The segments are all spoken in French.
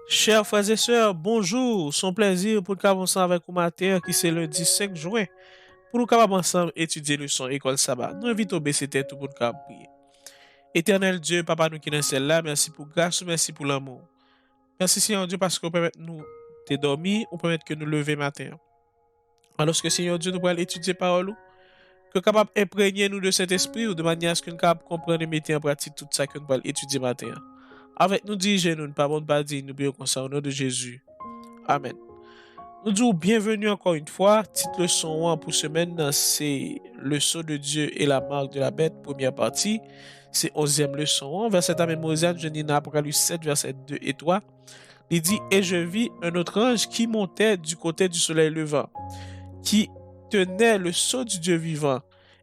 Chers frères et sœurs, bonjour. Son plaisir pour nous avancer avec vous matin qui c'est lundi 5 juin. Pour nous capables ensemble étudier le son école sabbat. Nous invitons à baisser tête pour nous capables prier. Éternel Dieu, Papa nous qui dans celle-là, merci pour grâce, merci pour l'amour. Merci Seigneur Dieu parce qu'on permet nous de dormir, on permet que nous lever matin. Alors que Seigneur Dieu nous pourrons étudier parole, que capable imprégner nous de cet esprit ou de manière à ce que nous capable comprendre et mettre en pratique tout ça que nous pourrons étudier matin. Avec nous dirigez-nous, pas bon pas dire, nous prions comme ça au nom de Jésus. Amen. Nous disons bienvenue encore une fois. Titre leçon 1 pour semaine, c'est le sceau de Dieu et la marque de la bête, première partie. C'est 11e leçon 1, verset à mémoriser, je lis dans Apocalypse 7, verset 2 et 3. Il dit, et je vis un autre ange qui montait du côté du soleil levant, qui tenait le sceau du Dieu vivant.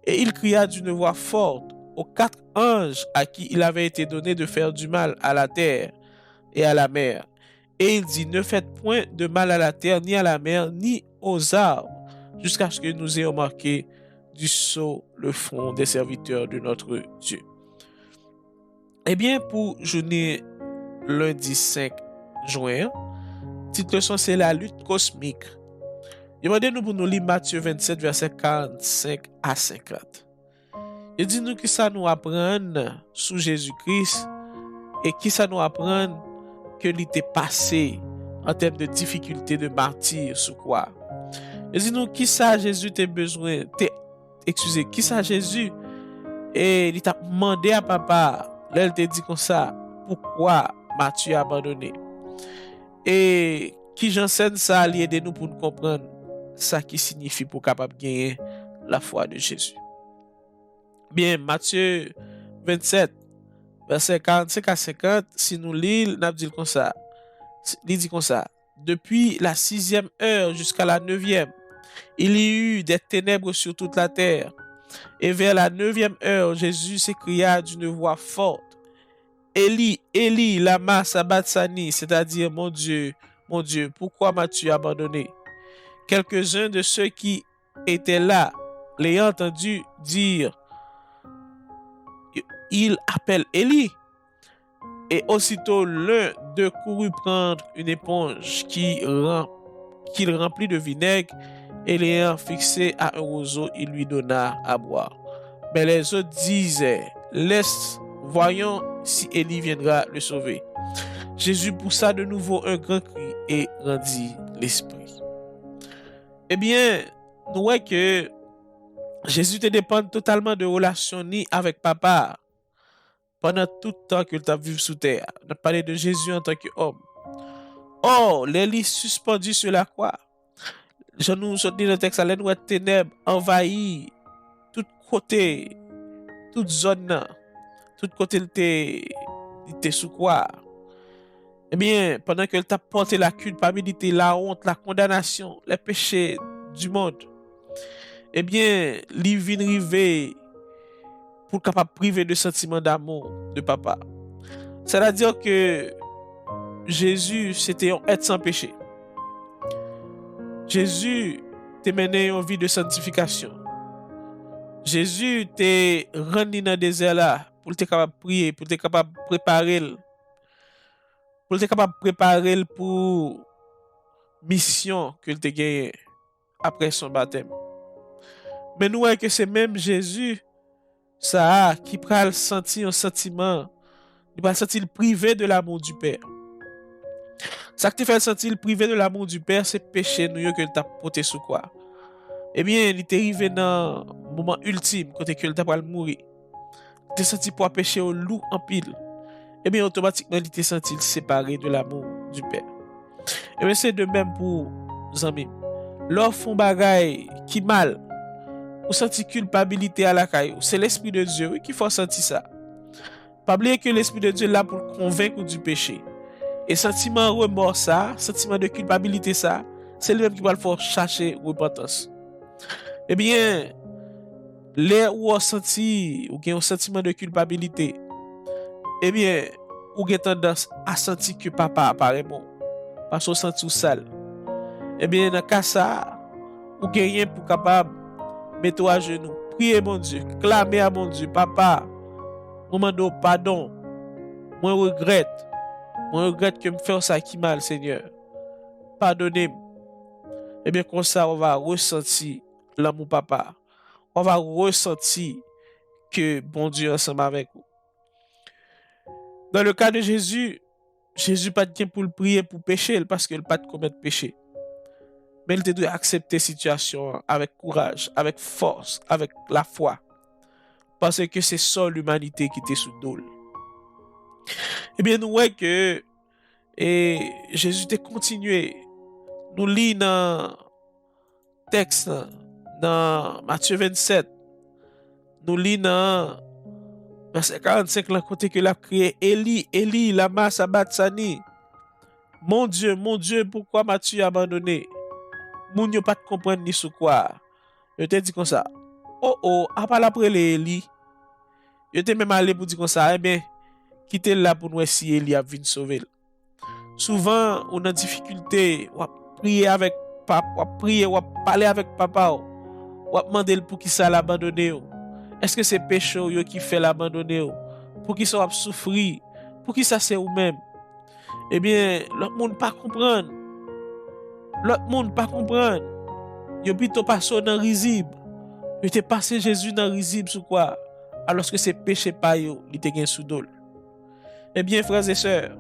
Et il cria d'une voix forte aux 4 anges à qui il avait été donné de faire du mal à la terre et à la mer. Et il dit, ne faites point de mal à la terre, ni à la mer, ni aux arbres, jusqu'à ce que nous ayons marqué du sceau le front des serviteurs de notre Dieu. Eh bien, pour journée lundi 5 juin, titre leçon c'est la lutte cosmique. Demandez-nous pour nous lire Matthieu 27, verset 45 à 50. Il dit nous que ça nous apprend sous Jésus-Christ et qui ça nous apprend que l'était passé en termes de difficulté de martyr sous quoi. Et dis-nous qui ça Jésus t'a besoin, qui ça Jésus et il t'a demandé à papa, là il t'a dit comme ça, pourquoi m'as-tu abandonné? Et qui j'enseigne ça à aider nous pour nous comprendre ça qui signifie pour capable gagner la foi de Jésus. Bien, Matthieu 27 verset 45 à 50, si nous lisons, nous dit comme ça. Il dit comme ça. Depuis la 6e heure jusqu'à la 9e, il y eut des ténèbres sur toute la terre. Et vers la 9e heure, Jésus s'écria d'une voix forte. Élie, Élie, lama sabachthani, c'est-à-dire mon Dieu, pourquoi m'as-tu abandonné? Quelques-uns de ceux qui étaient là l'ayant entendu dire, il appelle Élie. Et aussitôt l'un d'eux courut prendre une éponge qu'il remplit de vinaigre et l'ayant fixé à un roseau, il lui donna à boire. Mais les autres disaient, laisse, voyons si Élie viendra le sauver. Jésus poussa de nouveau un grand cri et rendit l'esprit. Eh bien, nous voyons que Jésus te dépend totalement de relation ni avec papa. Pendant tout le temps qu'il t'a vécu sous terre, on a parlé de Jésus en tant qu'homme. Or, l'Élie suspendu sur la croix. Je nous dis dans le texte, la noix ténèbres envahit tout côté, toute zone, tout côté il était sous croix. Eh bien, pendant qu'elle t'a porté la culpabilité, la honte, la condamnation, les péchés du monde, eh bien, il vient arriver pour capable priver de sentiment d'amour de papa. C'est-à-dire que Jésus, c'était un être sans péché. Jésus t'a mené une vie de sanctification. Jésus t'a rendu dans le désert là pour être capable de prier, pour être capable de préparer pour mission qu'il t'a gagné après son baptême. Mais nous voyons que c'est même Jésus ça qui pral sentir un sentiment, il va sentir privé de l'amour du Père. Ça qui te fait sentir privé de l'amour du Père, c'est péché nous que t'a porté sous quoi. Eh bien, il est arrivé dans le moment ultime quand il t'a mourir. Il t'a senti pour péché au loup en pile. Eh bien, automatiquement, il t'a senti séparé de l'amour du Père. Et bien, c'est de même pour les amis. Leur font bagaille qui mal, ou senti culpabilité à la caille, c'est l'Esprit de Dieu oui, qui faut sentir ça. Pas oublier que l'Esprit de Dieu est là pour convaincre du péché. Et sentiment remords ça, sentiment de culpabilité ça, c'est lui-même qui va le faire chercher repentance. Eh bien, les où on senti ou un sentiment de culpabilité, eh bien, ou avez tendance à sentir que papa apparaît bon, parce qu'on sent tout sale. Eh bien, dans le cas ça, ou gagnez pour capable mettre à genoux, prier mon Dieu, clamer à mon Dieu, papa, moment de pardon, moi regrette, Moi, regrette que me faire ça qui mal, Seigneur. Pardonnez-moi. Eh bien, comme ça, on va ressentir l'amour papa. On va ressentir que bon Dieu est ensemble avec vous. Dans le cas de Jésus, Jésus pas de pour le prier pour pécher parce qu'il pas de commettre péché. Mais il doit accepter la situation avec courage, avec force, avec la foi. Parce que c'est ça l'humanité qui était sous dos. Eh bien, nous voyons que Jésus a continué. Nous lisons dans le texte, dans Matthieu 27, nous lisons dans verset 45, là, côté que l'a crié Élie, Élie, lama sabachthani. Mon Dieu, pourquoi m'as-tu abandonné? Moun yo pas de comprendre ni sous quoi. Je te dit comme ça. Oh, après après Élie. Je te même allé pour dire comme ça. Eh bien, quittez là pour nous si Élie a venir sauver. Souvent, on a difficulté, on prier avec papa, on prier, on parler avec papa, on demander pour qui ça l'abandonner. Est-ce que c'est péché qui fait l'abandonner? Pour qui ça va souffrir? Pour qui ça c'est ou même? Eh bien, l'autre monde pas comprendre. L'autre monde pas comprendre. Yo plutôt passé dans risible. Yo te passé Jésus dans risible sur quoi? Alors que c'est péché pas yo, il te gen sous dol. Eh bien, frères et sœurs,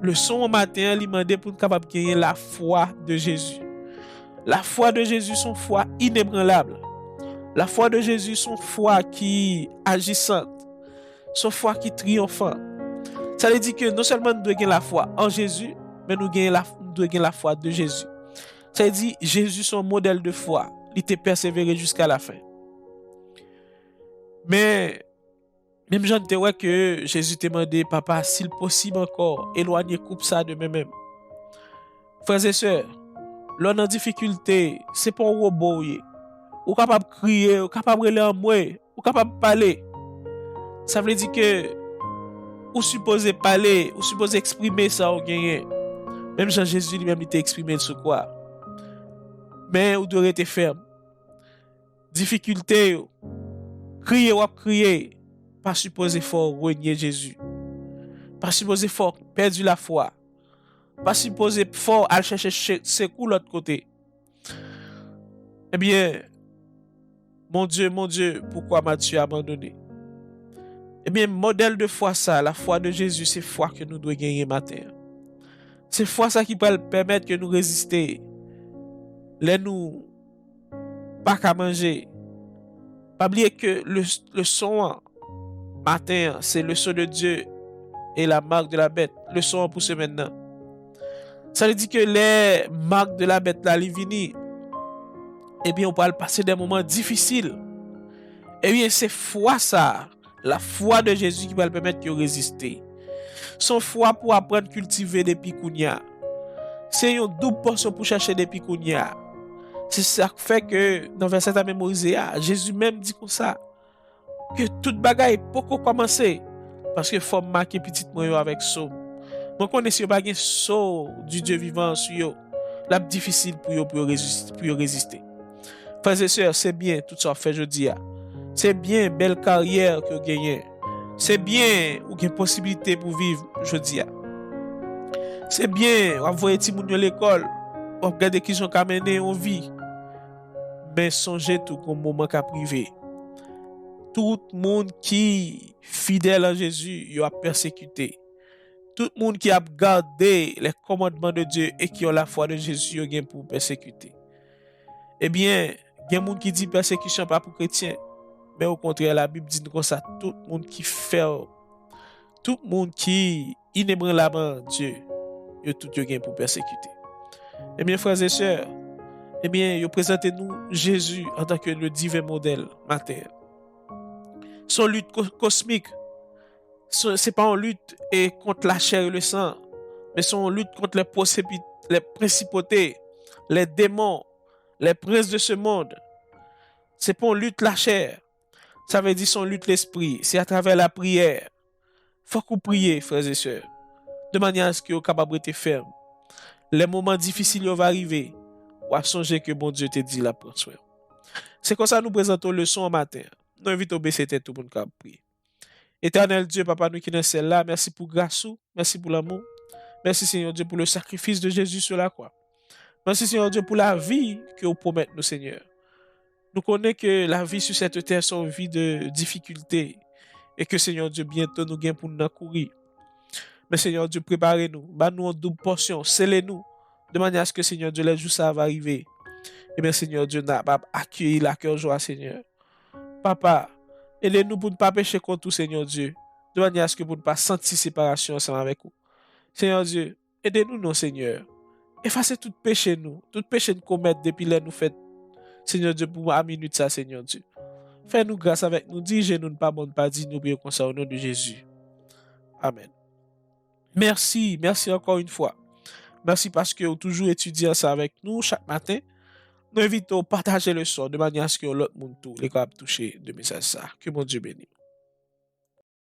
le son matin, il m'a dit pour être capable de gagner la foi de Jésus. La foi de Jésus, son foi inébranlable. La foi de Jésus, son foi qui agissante. Son foi qui triomphante. Ça veut dire que non seulement nous devons gagner la foi en Jésus, mais nous devons gagner la foi de Jésus. Ça veut dire Jésus, son modèle de foi. Il était persévéré jusqu'à la fin. Mais, même j'en vois que Jésus t'a demandé, papa, s'il possible encore, éloignez coupe ça de moi-même. Frères et sœurs, l'on en difficulté, c'est pas un robot. Ou capable de crier, ou capable de aller en moi, ou capable de parler. Ça veut dire que ou supposé parler, ou supposé exprimer ça ou gagner. Même Jean-Jésus lui-même il t'a exprimé ce quoi. Mais ou doit être ferme. Difficulté, crier ou crier, pas supposé fort renier Jésus. Pas supposé fort perdre la foi. Pas supposé fort aller chercher secours l'autre côté. Eh bien, mon Dieu, pourquoi m'as-tu abandonné? Eh bien, modèle de foi ça, la foi de Jésus, c'est foi que nous devons gagner matin. C'est foi ça qui peut permettre que nous résister. Les nous pas qu'à manger. Pas oublier que le son matin, c'est le son de Dieu et la marque de la bête. Le son pour ce maintenant. Ça veut dire que les marques de la bête là, les vini, eh bien, on peut passer des moments difficiles. Eh bien, c'est foi ça. La foi de Jésus qui va le permettre de résister. Son foi pour apprendre à cultiver des picounia. C'est une double portion pour chercher des picounia. C'est ça qui fait que dans verset à mémoriser, Jésus même dit comme ça que toute bagaille peut commencer parce que faut marquer petit moyen avec ça. Moi connais si pas gain saut du Dieu vivant sur yo, là difficile pour résister. Frères et sœurs, c'est bien tout ça fait jeudi. C'est bien belle carrière que vous gagnez. C'est bien ou une possibilité pour vivre jeudi. C'est bien vous envoyer ti moun à l'école, vous regarder qui sont mené en vie. Mais songez tout comme moment qu'a privé. Tout le monde qui fidèle à Jésus, il a persécuté. Tout le monde qui a gardé les commandements de Dieu et qui a la foi de Jésus, il a pour persécuter. Eh bien, il y a des gens qui disent persécution pas pour chrétiens. Mais au contraire, la Bible dit comme ça, tout le monde qui fait, tout le monde qui inébranlablement Dieu, il a tout gain pour persécuter. Eh bien, frères et sœurs, eh bien, il présente nous Jésus en tant que le divin modèle matin. Son lutte cosmique, c'est pas une lutte contre la chair et le sang, mais son lutte contre les principautés, les démons, les princes de ce monde. C'est pas une lutte la chair. Ça veut dire son lutte l'esprit. C'est à travers la prière. Faut qu'on prie, frères et sœurs, de manière à ce que vous capable de ferme. Les moments difficiles vont arriver. Ou à songer que bon Dieu te dit la prendre soin. C'est comme ça nous présentons le son matin. Nous invitons à baisser tête tout le monde prier. Éternel Dieu, Papa, nous qui sommes là, merci pour grâce, merci pour l'amour. Merci Seigneur Dieu pour le sacrifice de Jésus sur la croix. Merci Seigneur Dieu pour la vie que vous promettez nous Seigneur. Nous connaissons que la vie sur cette terre sont une vie de difficultés et que Seigneur Dieu bientôt nous gagnons pour nous courir. Mais Seigneur Dieu, préparez-nous, nous en double portion, scellez-nous, de manière à ce que Seigneur Dieu, les jours ça va arriver. Et bien Seigneur Dieu, n'a pas accueilli la cœur joie Seigneur. Papa, aidez-nous pour ne pas pécher contre tout Seigneur Dieu, de manière à ce que pour ne pas sentir séparation ensemble avec vous. Seigneur Dieu, aidez-nous non Seigneur. Effacez tout péché nous commettre depuis les nous faites. Seigneur Dieu, pour à minute ça Seigneur Dieu. Fais-nous grâce avec nous, dirigez-nous ne pas bon pas dire nous prions comme ça au nom de Jésus. Amen. Merci encore une fois. Merci parce que vous toujours étudiez ça avec nous chaque matin. Nous invitons à partager le son de manière à ce que l'autre monde tout les capables toucher de message ça. Que mon Dieu bénisse.